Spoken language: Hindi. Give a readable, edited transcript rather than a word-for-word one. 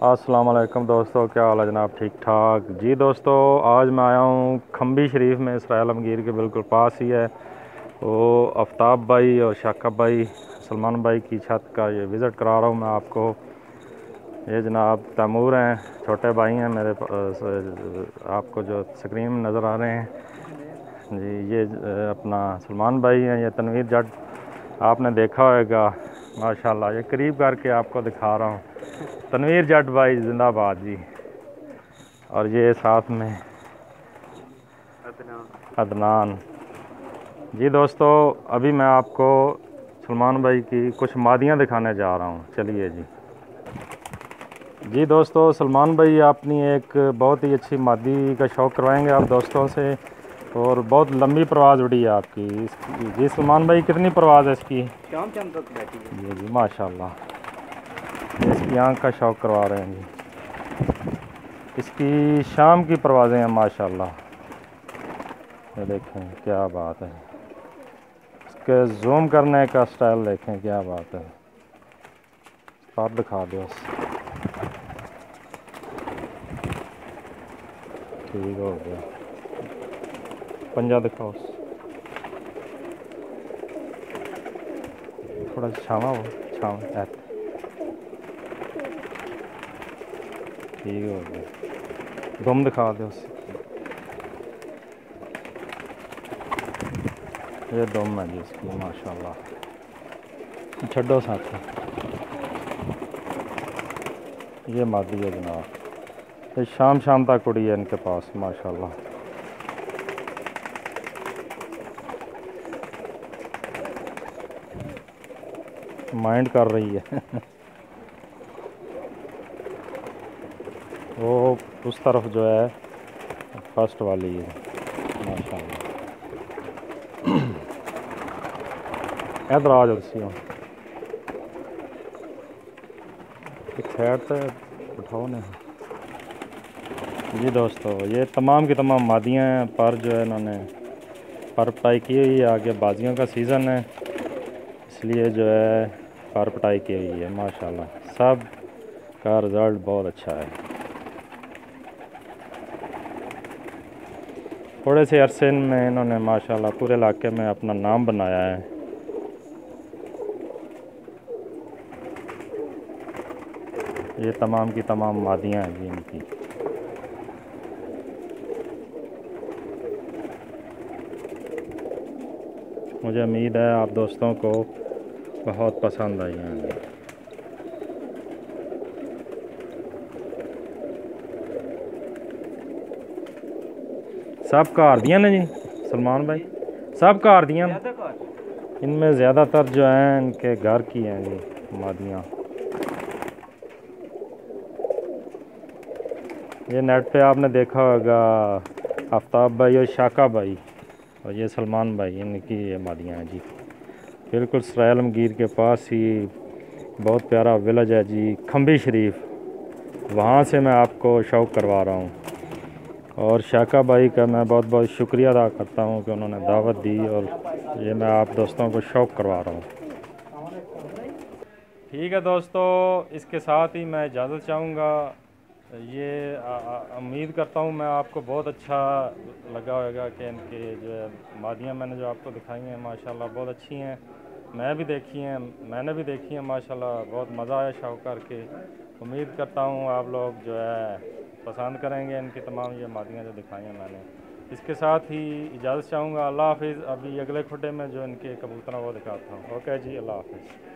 अस्सलाम वालेकुम दोस्तों, क्या हाल है जनाब? ठीक ठाक जी दोस्तों। आज मैं आया हूँ खम्बी शरीफ में, इसराइल आलमगीर के बिल्कुल पास ही है। वो आफ्ताब भाई और शाकब भाई, सलमान भाई की छत का ये विज़िट करा रहा हूँ मैं आपको। ये जनाब तैमूर हैं, छोटे भाई हैं मेरे आपको जो स्क्रीन में नज़र आ रहे हैं जी। ये अपना सलमान भाई हैं, ये तनवीर जट आपने देखा होगा माशाल्लाह। ये करीब करके आपको दिखा रहा हूँ, तनवीर जट भाई जिंदाबाद जी। और ये साथ में अदनान जी। दोस्तों अभी मैं आपको सलमान भाई की कुछ मादियाँ दिखाने जा रहा हूँ, चलिए जी। जी दोस्तों, सलमान भाई अपनी एक बहुत ही अच्छी मादी का शौक़ करवाएंगे आप दोस्तों से। और बहुत लंबी परवाज़ उड़ी है आपकी इसकी जी। सलमान भाई कितनी परवाज़ है इसकी? शाम तक बैठी है जी माशाल्लाह। इसकी आँख का शौक़ करवा रहे हैं जी। इसकी शाम की परवाज़ें हैं माशाल्लाह। ये देखें क्या बात है, इसके जूम करने का स्टाइल देखें क्या बात है। आप दिखा दो, ठीक हो गया। पंजा दिखाओ, थोड़ा छावा हो, छावा ठीक हो गया। दुम दिखा दो, ये दुम है जी इसकी माशाल्लाह। छड्डो साथ, ये मादी है जनाब। ये शाम तक उड़ी है इनके पास माशाल्लाह। माइंड कर रही है वो उस तरफ जो है फर्स्ट वाली है माशाल्लाह। इधर आ जाओ सी एक साइड से उठाओ ने जी। दोस्तों ये तमाम की तमाम मादियाँ हैं, पर जो है इन्होंने पर पटाई की हुई है। आगे बाजियों का सीज़न है, इसलिए जो है पर पटाई की हुई है माशाल्लाह। सब का रिज़ल्ट बहुत अच्छा है। थोड़े से अरसे में इन्होंने माशाल्लाह पूरे इलाके में अपना नाम बनाया है। ये तमाम की तमाम मादियाँ हैं जी इनकी। मुझे उम्मीद है आप दोस्तों को बहुत पसंद आई हैं। सब कार दियाँ ने जी सलमान भाई, सब कार दियाँ। इनमें ज़्यादातर जो हैं इनके घर की हैं जी मादियाँ। ये नेट पे आपने देखा होगा आफ्ताब भाई और शाका भाई और ये सलमान भाई, इनकी ये मादियाँ हैं जी। बिल्कुल इसराइल आलमगीर के पास ही बहुत प्यारा विलेज है जी, खम्बी शरीफ। वहाँ से मैं आपको शौक़ करवा रहा हूँ। और शाका भाई का मैं बहुत बहुत शुक्रिया अदा करता हूँ कि उन्होंने दावत दी और ये मैं आप दोस्तों को शौक़ करवा रहा हूँ। ठीक है दोस्तों, इसके साथ ही मैं इजाज़त चाहूँगा। ये उम्मीद करता हूँ मैं आपको बहुत अच्छा लगा होगा कि इनके जो है मादियाँ मैंने जो आपको दिखाई हैं माशाल्लाह बहुत अच्छी हैं। मैंने भी देखी हैं माशाल्लाह। बहुत मज़ा आया शौक़ करके। उम्मीद करता हूँ आप लोग जो है पसंद करेंगे इनकी तमाम ये मादियाँ जो दिखाई हैं मैंने। इसके साथ ही इजाज़त चाहूँगा। अल्लाह हाफ़िज़। अभी अगले खुड्डे में जो इनके कबूतर हैं वो दिखाता हूँ। ओके जी, अल्लाह हाफ़िज़।